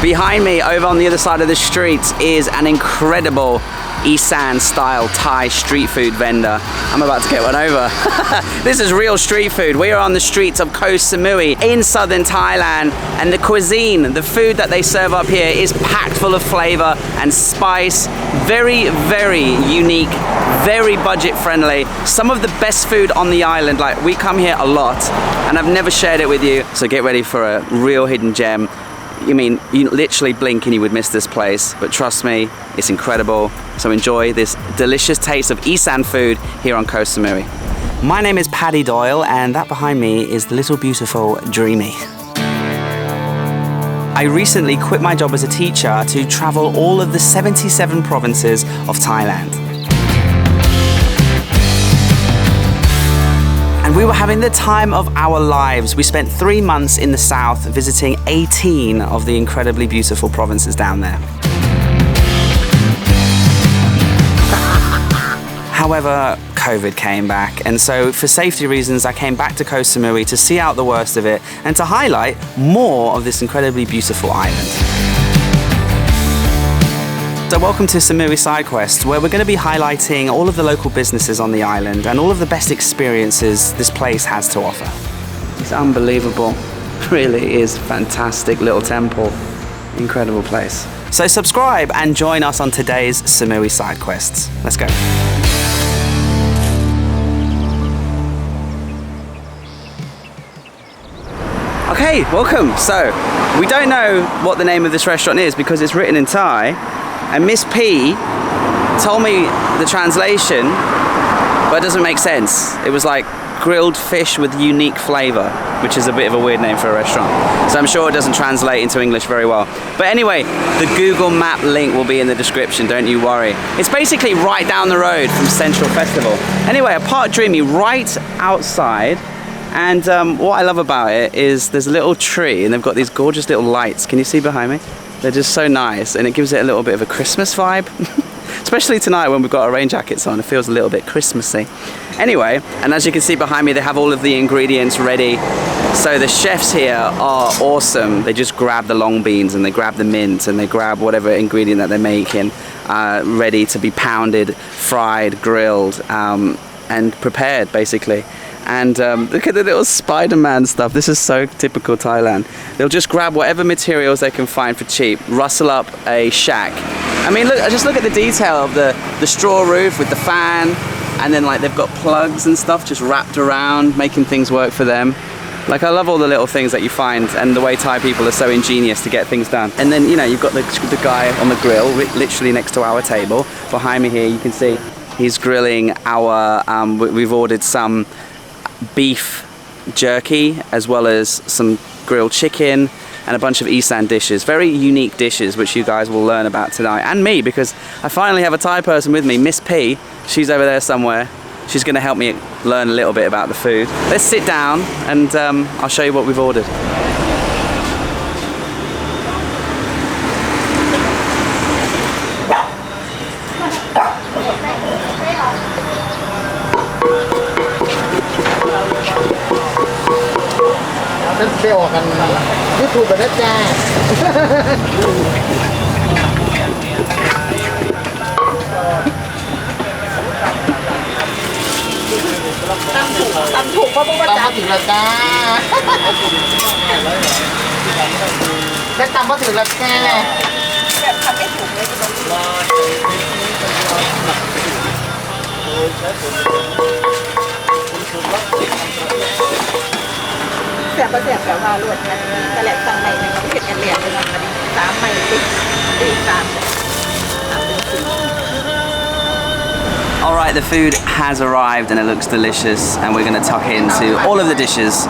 Behind me, over on the other side of the street, is an incredible ISAN style Thai street food vendor. I'm about to get one over. This is real street food. We are on the streets of Koh Samui in southern Thailand, and the cuisine, the food that they serve up here is packed full of flavor and spice. Very, very unique, very budget friendly. Some of the best food on the island. Like, we come here a lot and I've never shared it with you. So get ready for a real hidden gem. You mean, you literally blink and you would miss this place, but trust me, it's incredible. So enjoy this delicious taste of ISAN food here on Koh Samui. My name is Paddy Doyle, and that behind me is the little beautiful Dreamy. I recently quit my job as a teacher to travel all of the 77 provinces of Thailand. And we were having the time of our lives. We spent 3 months in the south visiting 18 of the incredibly beautiful provinces down there. However, COVID came back, and so for safety reasons I came back to Koh Samui to see out the worst of it and to highlight more of this incredibly beautiful island. So welcome to Samui Side Quest, where we're going to be highlighting all of the local businesses on the island and all of the best experiences this place has to offer. It's unbelievable. Really is a fantastic little temple. Incredible place. So subscribe and join us on today's Samui Side Quests. Let's go. Okay, welcome. So we don't know what the name of this restaurant is because it's written in Thai. And Miss P told me the translation, but it doesn't make sense. It was like grilled fish with unique flavor, which is a bit of a weird name for a restaurant. So I'm sure it doesn't translate into English very well. But anyway, the Google Map link will be in the description, don't you worry. It's basically right down the road from Central Festival. Anyway, a Park Dreamy right outside. And what I love about it is there's a little tree and they've got these gorgeous little lights. Can you see behind me? They're just so nice, and it gives it a little bit of a Christmas vibe. Especially tonight when we've got our rain jackets on, it feels a little bit Christmassy. Anyway, and as you can see behind me, they have all of the ingredients ready. So the chefs here are awesome. They just grab the long beans and they grab the mint and they grab whatever ingredient that they're making, ready to be pounded, fried, grilled, and prepared basically. And look at the little Spider-Man stuff. This is so typical Thailand. They'll just grab whatever materials they can find for cheap, rustle up a shack. I mean, look, just look at the detail of the straw roof with the fan, and then like they've got plugs and stuff just wrapped around, making things work for them. Like, I love all the little things that you find, and the way Thai people are so ingenious to get things done. And then, you know, you've got the guy on the grill, literally next to our table. Behind me here, you can see he's grilling our, we've ordered some beef jerky as well as some grilled chicken and a bunch of ISAN dishes, very unique dishes which you guys will learn about tonight, and me, because I finally have a Thai person with me, Miss P. She's over there somewhere. She's going to help me learn a little bit about the food. Let's sit down and I'll show you what we've ordered. YouTube ไปนะจ้าตำถูกเพราะพวกมันตำถึงแล้วจ้าได้ตำก็ถึงแล้วแค่แบบทำไม่ถูกเลยเสียบก็เสียบแต่ว่าลวดมันกระแหลกสั่งใหม่เนี่ยเขาเห็นกันเหลี่ยมเลยนะ3 ใหม่ตี3 Alright, the food has arrived and it looks delicious, and we're going to tuck into all of the dishes.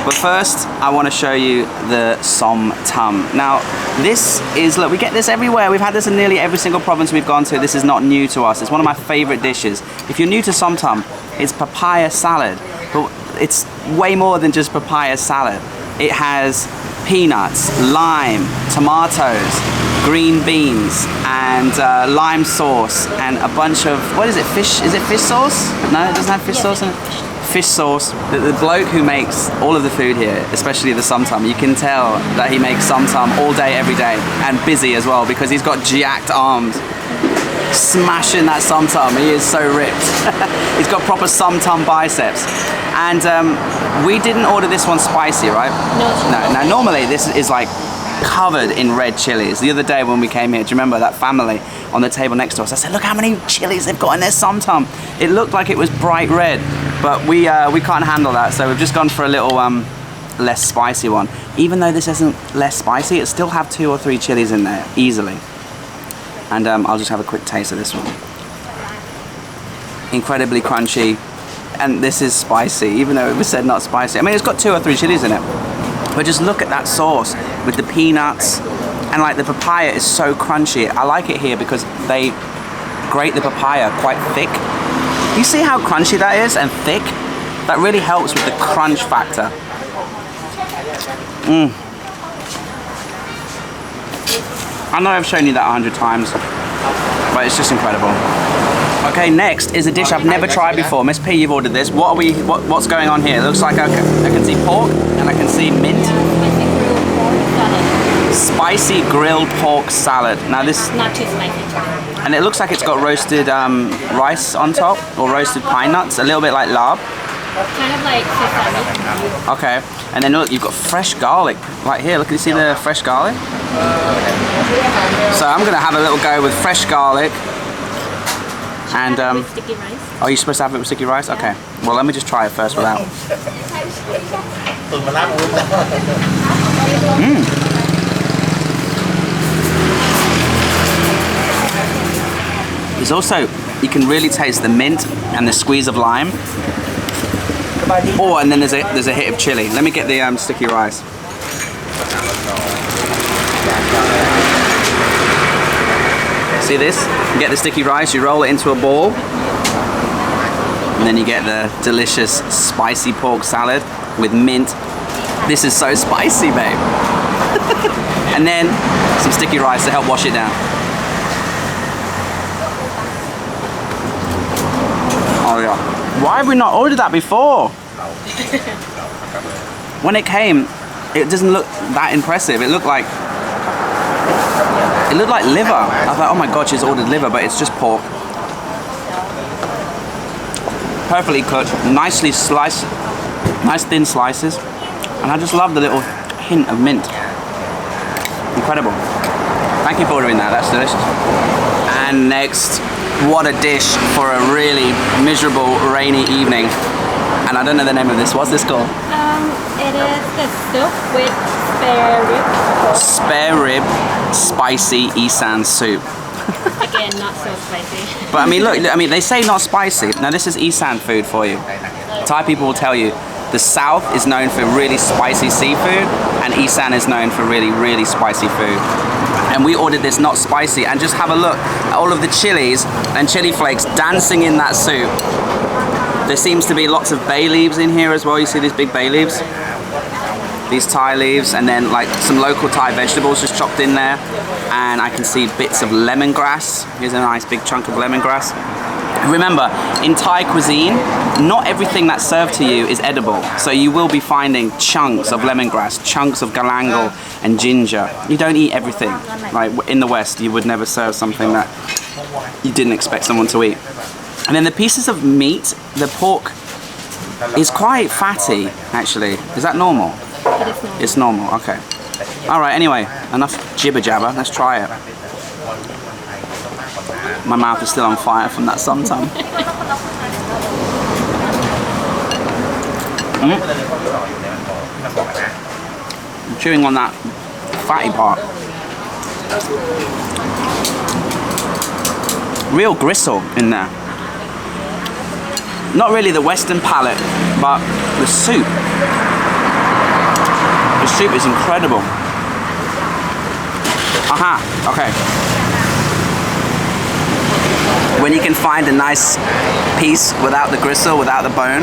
But first, I want to show you the som tam. Now, this is, look, we get this everywhere. We've had this in nearly every single province we've gone to. This is not new to us. It's one of my favorite dishes. If you're new to som tam, it's papaya salad. But it's way more than just papaya salad. It has peanuts, lime, tomatoes, green beans, and lime sauce, and a bunch of, what is it, fish? Is it fish sauce? No, it doesn't have fish sauce in it? Fish sauce. The bloke who makes all of the food here, especially the somtam, you can tell that he makes somtam all day, every day, and busy as well, because he's got jacked arms. Smashing that somtam, he is so ripped. He's got proper somtam biceps. And we didn't order this one spicy, right? No. Now normally this is like covered in red chilies. The other day when we came here, do you remember that family on the table next to us? I said, look how many chilies they've got in their somtam. It looked like it was bright red, but we can't handle that, so we've just gone for a little less spicy one. Even though this isn't less spicy, it still have 2 or 3 chilies in there easily. And I'll just have a quick taste of this one. Incredibly crunchy, and this is spicy, even though it was said not spicy. I mean, it's got 2 or 3 chilies in it, but just look at that sauce with the peanuts, and like the papaya is so crunchy. I like it here because they grate the papaya quite thick. You see how crunchy that is and thick? That really helps with the crunch factor. I know I've shown you that 100 times, but it's just incredible. Okay, next is a dish I've never tried before. Miss P, you've ordered this. What's going on here? It looks like I can see pork and I can see mint. Spicy grilled pork salad. Now this, not too spicy. And it looks like it's got roasted rice on top, or roasted pine nuts, a little bit like lard. Kind of like sesame. Okay, and then look, you've got fresh garlic. Right here, look, you see the fresh garlic? So I'm gonna have a little go with fresh garlic. And with sticky rice. oh, you're supposed to have it with sticky rice? Okay. Well, let me just try it first without. There's also, you can really taste the mint and the squeeze of lime. Oh, and then there's a hit of chili. Let me get the sticky rice. See this? You get the sticky rice, you roll it into a ball, and then you get the delicious spicy pork salad with mint. This is so spicy, babe. And then some sticky rice to help wash it down. Oh yeah. Why have we not ordered that before? When it came, it doesn't look that impressive. It looked like liver. I thought, oh my god, she's ordered liver, but it's just pork. Perfectly cooked, nicely sliced, nice thin slices, and I just love the little hint of mint. Incredible. Thank you for ordering that, that's delicious. And next, what a dish for a really miserable, rainy evening. And I don't know the name of this. What's this called? It is the soup with spare rib. Spare rib, spicy ISAN soup. Again, not so spicy. But I mean, look, they say not spicy. Now this is ISAN food for you. Thai people will tell you the south is known for really spicy seafood, and ISAN is known for really, really spicy food. And we ordered this not spicy, and just have a look at all of the chilies and chili flakes dancing in that soup. There seems to be lots of bay leaves in here as well. You see these big bay leaves? These Thai leaves, and then like some local Thai vegetables just chopped in there. And I can see bits of lemongrass. Here's a nice big chunk of lemongrass. Remember, in Thai cuisine, not everything that's served to you is edible. So you will be finding chunks of lemongrass, chunks of galangal and ginger. You don't eat everything. Like in the West, you would never serve something that you didn't expect someone to eat. And then the pieces of meat, the pork is quite fatty, actually. Is that normal? It is normal. It's normal, okay. All right, anyway, enough jibber jabber. Let's try it. My mouth is still on fire from that somtam. I'm chewing on that fatty part. Real gristle in there. Not really the Western palate, but the soup. The soup is incredible. Aha, okay. When you can find a nice piece without the gristle, without the bone.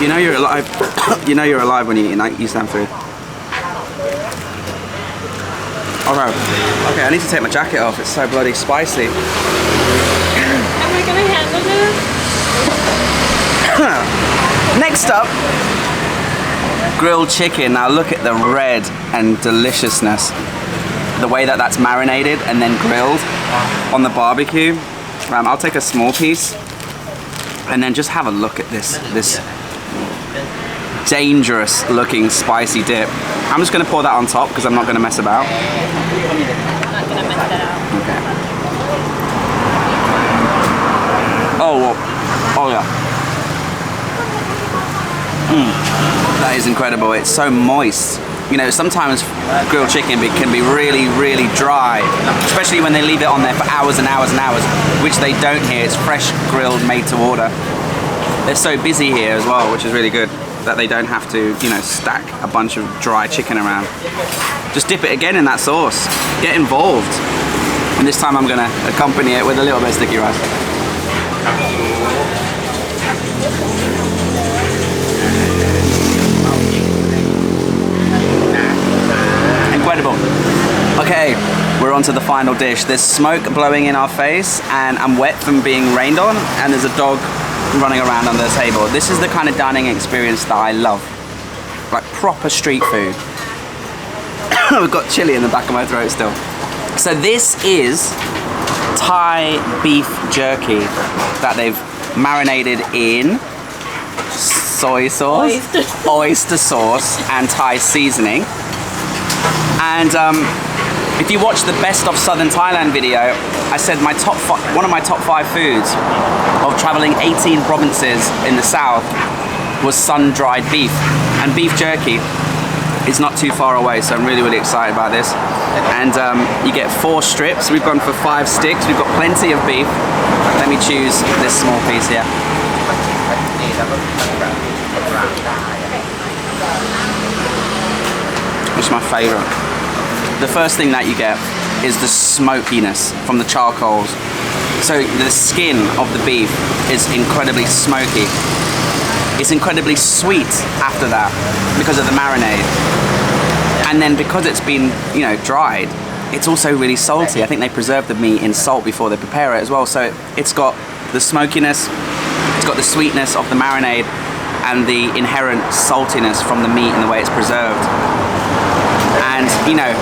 You know you're alive. You know you're alive when you eat Isaan food. Alright. Okay, I need to take my jacket off. It's so bloody spicy. Am I gonna handle this? Next up, grilled chicken. Now look at the red and deliciousness. The way that that's marinated and then grilled on the barbecue. I'll take a small piece and then just have a look at this dangerous looking spicy dip. I'm just going to pour that on top because I'm not going to mess about. I'm not gonna mess that up. Okay. Oh yeah. That is incredible. It's so moist. You know, sometimes grilled chicken can be really, really dry, especially when they leave it on there for hours and hours and hours, which they don't here. It's fresh grilled, made to order. They're so busy here as well, which is really good, that they don't have to, you know, stack a bunch of dry chicken around. Just dip it again in that sauce. Get involved. And this time I'm gonna accompany it with a little bit of sticky rice. Incredible. Okay, we're on to the final dish. There's smoke blowing in our face and I'm wet from being rained on, and there's a dog running around on the table. This is the kind of dining experience that I love. Like proper street food. I've got chili in the back of my throat still. So this is Thai beef jerky that they've marinated in soy sauce, oyster sauce and Thai seasoning. And if you watch the Best of Southern Thailand video, I said one of my top 5 foods of traveling 18 provinces in the south was sun-dried beef. And beef jerky is not too far away, so I'm really, really excited about this. And you get 4 strips. We've gone for 5 sticks. We've got plenty of beef. Let me choose this small piece here. It's my favorite. The first thing that you get is the smokiness from the charcoals. So the skin of the beef is incredibly smoky. It's incredibly sweet after that because of the marinade. And then because it's been, you know, dried, it's also really salty. I think they preserve the meat in salt before they prepare it as well. So it's got the smokiness, it's got the sweetness of the marinade and the inherent saltiness from the meat and the way it's preserved. And, you know,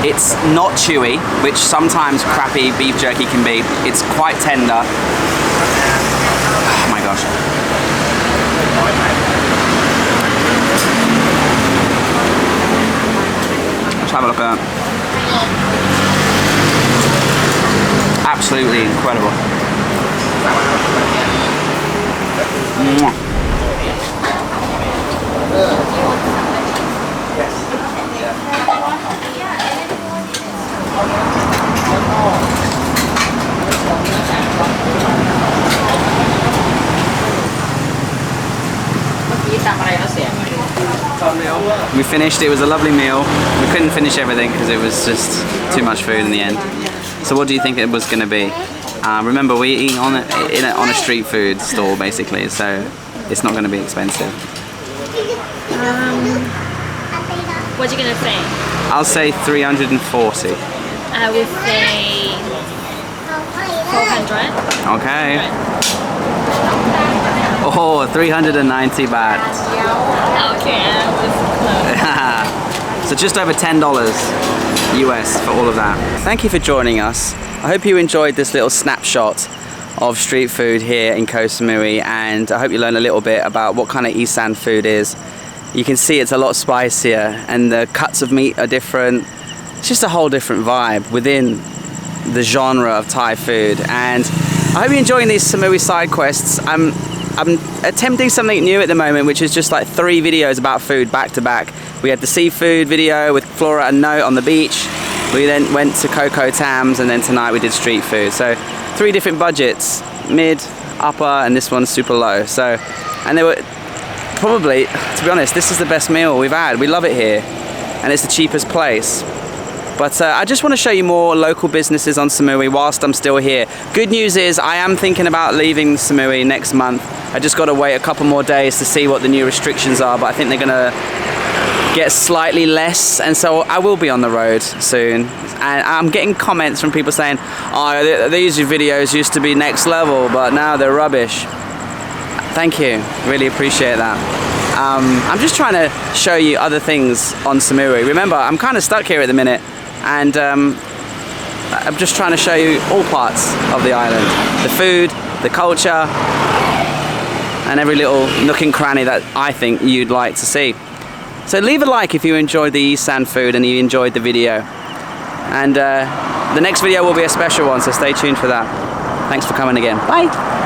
it's not chewy, which sometimes crappy beef jerky can be. It's quite tender. Oh my gosh. Let's have a look at that. Absolutely incredible. Mwah. We finished. It was a lovely meal. We couldn't finish everything because it was just too much food in the end. So what do you think it was going to be? Remember, we're eating on a street food stall basically, so it's not going to be expensive. What are you gonna say? I'll say 340. I would say 400. Okay. Oh, 390 baht. Okay, I was close. So just over $10 US for all of that. Thank you for joining us. I hope you enjoyed this little snapshot of street food here in Koh Samui, and I hope you learned a little bit about what kind of Isaan food is. You can see it's a lot spicier and the cuts of meat are different. It's just a whole different vibe within the genre of Thai food, and I hope you're enjoying these Samui side quests. I'm attempting something new at the moment, which is just like 3 videos about food back to back. We had the seafood video with Flora and Note on the beach. We then went to Coco Tams, and then tonight we did street food. So 3 different budgets, mid, upper, and this one's super low. So, and they were probably, to be honest, this is the best meal we've had. We love it here, and it's the cheapest place. But I just want to show you more local businesses on Samui whilst I'm still here. Good news is I am thinking about leaving Samui next month. I just got to wait a couple more days to see what the new restrictions are, but I think they're going to get slightly less, and so I will be on the road soon. And I'm getting comments from people saying, oh, these videos used to be next level, but now they're rubbish. Thank you, really appreciate that. I'm just trying to show you other things on Samui. Remember, I'm kind of stuck here at the minute, and I'm just trying to show you all parts of the island. The food, the culture, and every little nook and cranny that I think you'd like to see. So leave a like if you enjoyed the Isaan food and you enjoyed the video. And the next video will be a special one, so stay tuned for that. Thanks for coming again. Bye.